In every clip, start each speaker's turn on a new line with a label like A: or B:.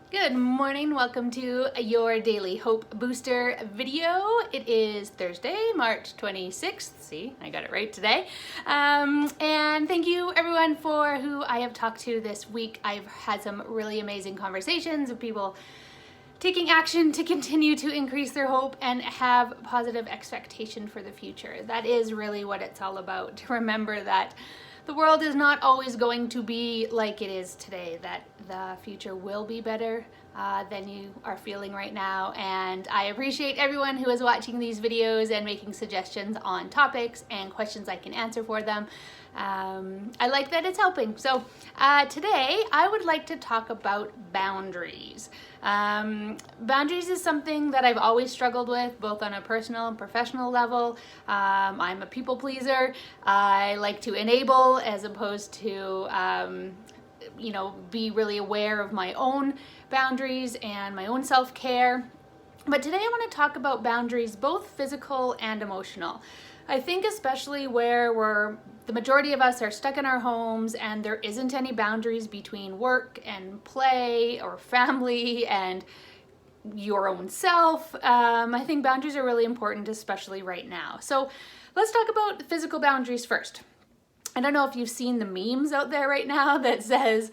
A: Good morning, welcome to your Daily Hope Booster video. It is Thursday, March 26th. See, I got it right today. And thank you everyone for who I have talked to this week. I've had some really amazing conversations with people taking action to continue to increase their hope and have positive expectation for the future. That is really what it's all about. To remember that the world is not always going to be like it is today, that the future will be better than you are feeling right now. And I appreciate everyone who is watching these videos and making suggestions on topics and questions I can answer for them. I like that it's helping. So today I would like to talk about boundaries. Boundaries is something that I've always struggled with, both on a personal and professional level. I'm a people pleaser. I like to enable as opposed to be really aware of my own boundaries and my own self-care. But today I want to talk about boundaries, both physical and emotional. I think especially where the majority of us are stuck in our homes and there isn't any boundaries between work and play or family and your own self. I think boundaries are really important, especially right now. So let's talk about physical boundaries first. I don't know if you've seen the memes out there right now that says,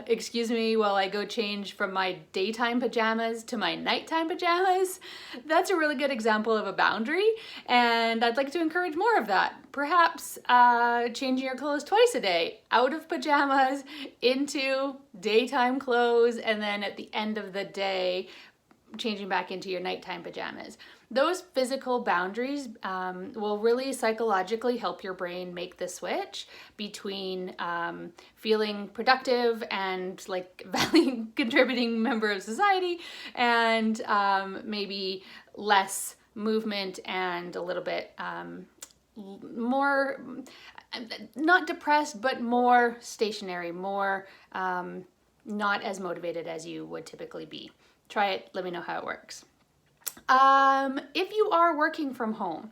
A: excuse me while I go change from my daytime pajamas to my nighttime pajamas. That's a really good example of a boundary, and I'd like to encourage more of that. Perhaps changing your clothes twice a day, out of pajamas into daytime clothes, and then at the end of the day, changing back into your nighttime pajamas. Those physical boundaries will really psychologically help your brain make the switch between feeling productive and like value contributing member of society and maybe less movement and a little bit more, not depressed, but more stationary, more not as motivated as you would typically be. Try it, let me know how it works. If you are working from home,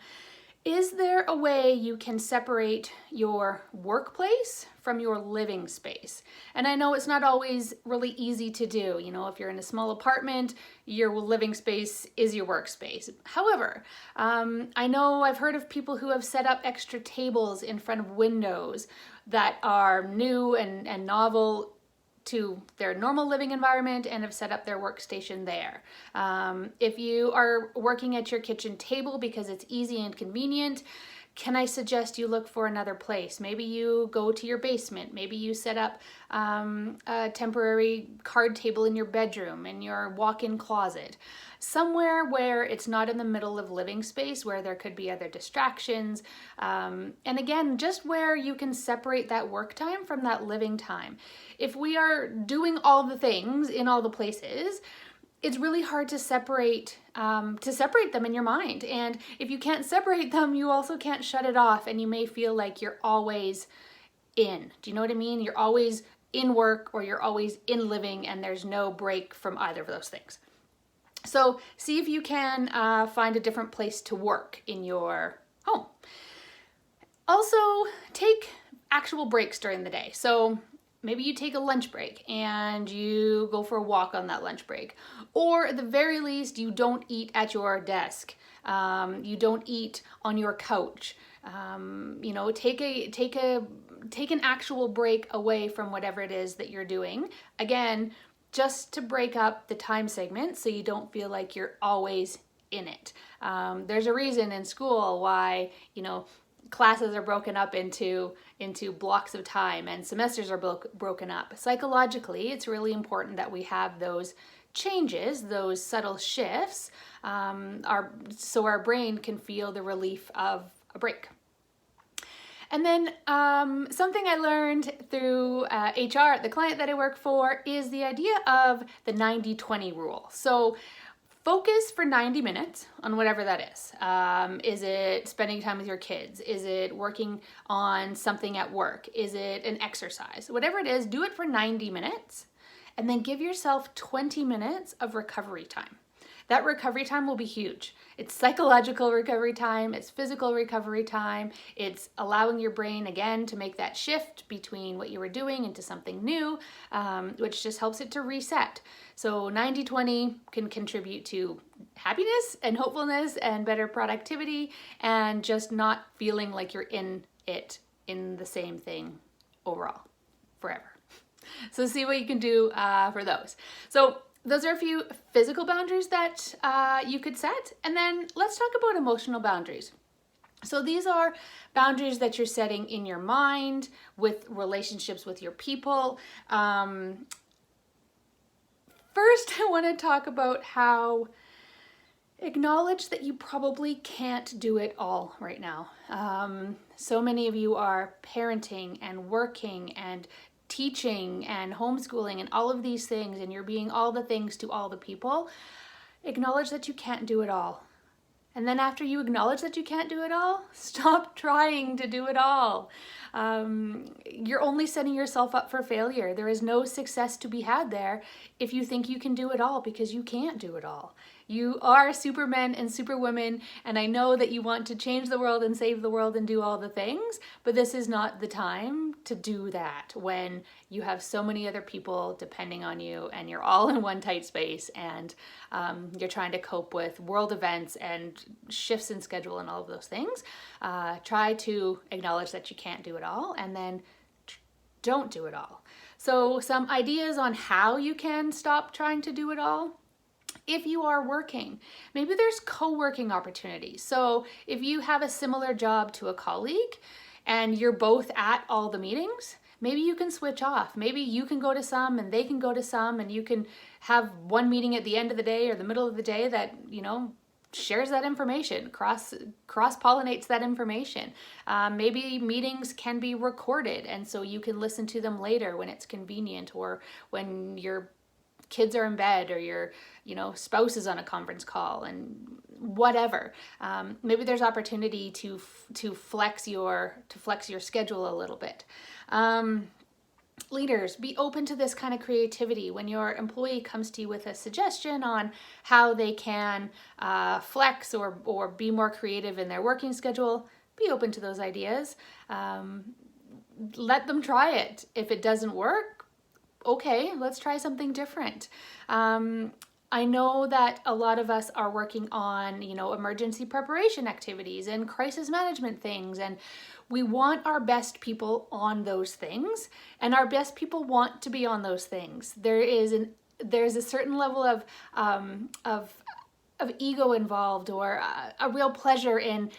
A: is there a way you can separate your workplace from your living space? And I know it's not always really easy to do. You know, if you're in a small apartment, your living space is your workspace. However, I know I've heard of people who have set up extra tables in front of windows that are new and novel to their normal living environment and have set up their workstation there. If you are working at your kitchen table because it's easy and convenient, can I suggest you look for another place? Maybe you go to your basement. Maybe you set up a temporary card table in your bedroom, in your walk-in closet. Somewhere where it's not in the middle of living space, where there could be other distractions. And again, just where you can separate that work time from that living time. If we are doing all the things in all the places, it's really hard to separate them in your mind. And if you can't separate them, you also can't shut it off, and you may feel like you're always in. Do you know what I mean? You're always in work or you're always in living, and there's no break from either of those things. So see if you can find a different place to work in your home. Also, take actual breaks during the day. So maybe you take a lunch break and you go for a walk on that lunch break. Or at the very least, you don't eat at your desk. You don't eat on your couch. Take an actual break away from whatever it is that you're doing. Again, just to break up the time segment so you don't feel like you're always in it. There's a reason in school why, classes are broken up into blocks of time and semesters are broken up. Psychologically, it's really important that we have those changes, those subtle shifts, so our brain can feel the relief of a break. And then something I learned through HR at the client that I work for is the idea of the 90-20 rule. So focus for 90 minutes on whatever that is. Is it spending time with your kids? Is it working on something at work? Is it an exercise? Whatever it is, do it for 90 minutes and then give yourself 20 minutes of recovery time. that recovery time will be huge. It's psychological recovery time, it's physical recovery time, it's allowing your brain again to make that shift between what you were doing into something new, which just helps it to reset. So 90-20 can contribute to happiness and hopefulness and better productivity and just not feeling like you're in it, in the same thing overall, forever. So see what you can do for those. So those are a few physical boundaries that you could set. And then let's talk about emotional boundaries. So these are boundaries that you're setting in your mind with relationships with your people. First, I want to talk about how acknowledge that you probably can't do it all right now. So many of you are parenting and working and teaching and homeschooling and all of these things, and you're being all the things to all the people. Acknowledge that you can't do it all. And then after you acknowledge that you can't do it all, stop trying to do it all. You're only setting yourself up for failure. There is no success to be had there if you think you can do it all, because you can't do it all. You are supermen and superwomen, and I know that you want to change the world and save the world and do all the things, but this is not the time to do that when you have so many other people depending on you and you're all in one tight space and you're trying to cope with world events and shifts in schedule and all of those things. Try to acknowledge that you can't do it all, and then don't do it all. So some ideas on how you can stop trying to do it all. If you are working, maybe there's co-working opportunities. So if you have a similar job to a colleague and you're both at all the meetings, maybe you can switch off. Maybe you can go to some and they can go to some, and you can have one meeting at the end of the day or the middle of the day that, you know, shares that information, cross-pollinates that information. Maybe meetings can be recorded, and so you can listen to them later when it's convenient, or when your kids are in bed, or your, you know, spouse is on a conference call, and whatever. Maybe there's opportunity to flex your schedule a little bit. Leaders, be open to this kind of creativity. When your employee comes to you with a suggestion on how they can flex or be more creative in their working schedule, be open to those ideas. Let them try it. If it doesn't work, okay, let's try something different. I know that a lot of us are working on, you know, emergency preparation activities and crisis management things, and we want our best people on those things, and our best people want to be on those things. There's a certain level of ego involved, or a real pleasure in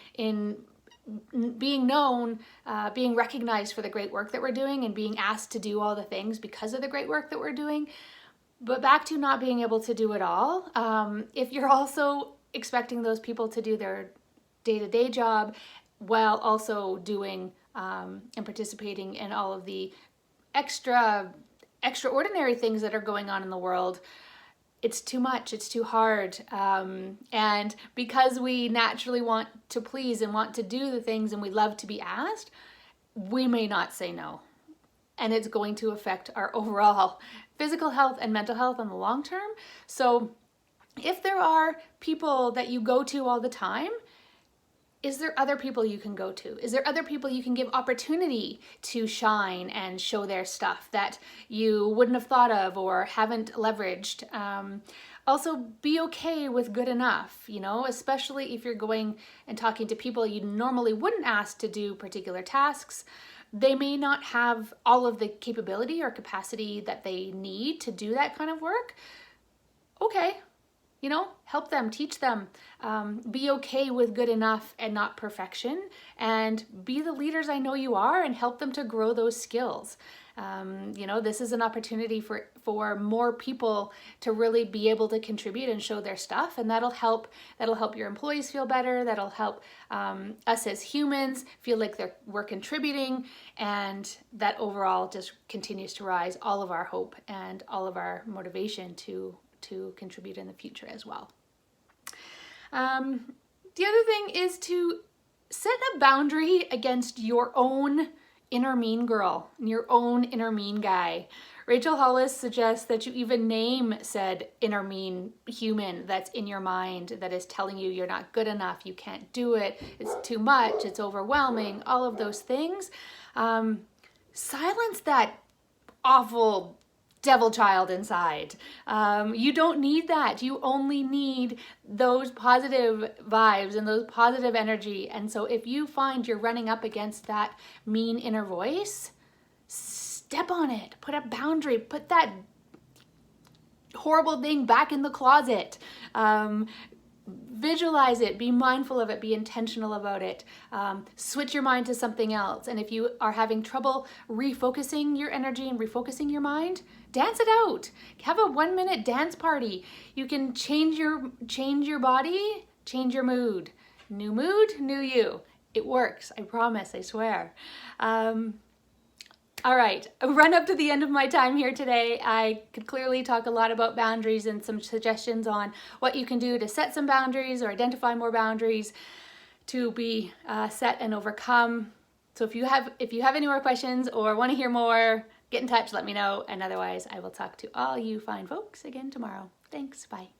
A: being known, being recognized for the great work that we're doing, and being asked to do all the things because of the great work that we're doing. But back to not being able to do it all. If you're also expecting those people to do their day-to-day job while also doing and participating in all of the extraordinary things that are going on in the world, it's too much, it's too hard. And because we naturally want to please and want to do the things and we love to be asked, we may not say no. And it's going to affect our overall physical health and mental health in the long term. So if there are people that you go to all the time, is there other people you can go to? Is there other people you can give opportunity to shine and show their stuff that you wouldn't have thought of or haven't leveraged? Also, be okay with good enough, you know, especially if you're going and talking to people you normally wouldn't ask to do particular tasks. They may not have all of the capability or capacity that they need to do that kind of work. Okay. You know, help them, teach them, be okay with good enough and not perfection, and be the leaders I know you are, and help them to grow those skills. You know, this is an opportunity for more people to really be able to contribute and show their stuff, and that'll help your employees feel better. That'll help us as humans feel like we're contributing, and that overall just continues to rise all of our hope and all of our motivation to contribute in the future as well. The other thing is to set a boundary against your own inner mean girl and your own inner mean guy, Rachel Hollis suggests that you even name said inner mean human that's in your mind that is telling you you're not good enough, you can't do it, it's too much, it's overwhelming, all of those things. Silence that awful devil child inside. You don't need that. You only need those positive vibes and those positive energy. And so if you find you're running up against that mean inner voice, step on it. Put a boundary. Put that horrible thing back in the closet. Visualize it, be mindful of it, be intentional about it. Switch your mind to something else. And if you are having trouble refocusing your energy and refocusing your mind, dance it out. Have a 1-minute dance party. You can change your body, change your mood. New mood, new you. It works, I promise, I swear. All right, run up to the end of my time here today. I could clearly talk a lot about boundaries and some suggestions on what you can do to set some boundaries or identify more boundaries to be set and overcome. So if you have any more questions or want to hear more, get in touch, let me know. And otherwise, I will talk to all you fine folks again tomorrow. Thanks, bye.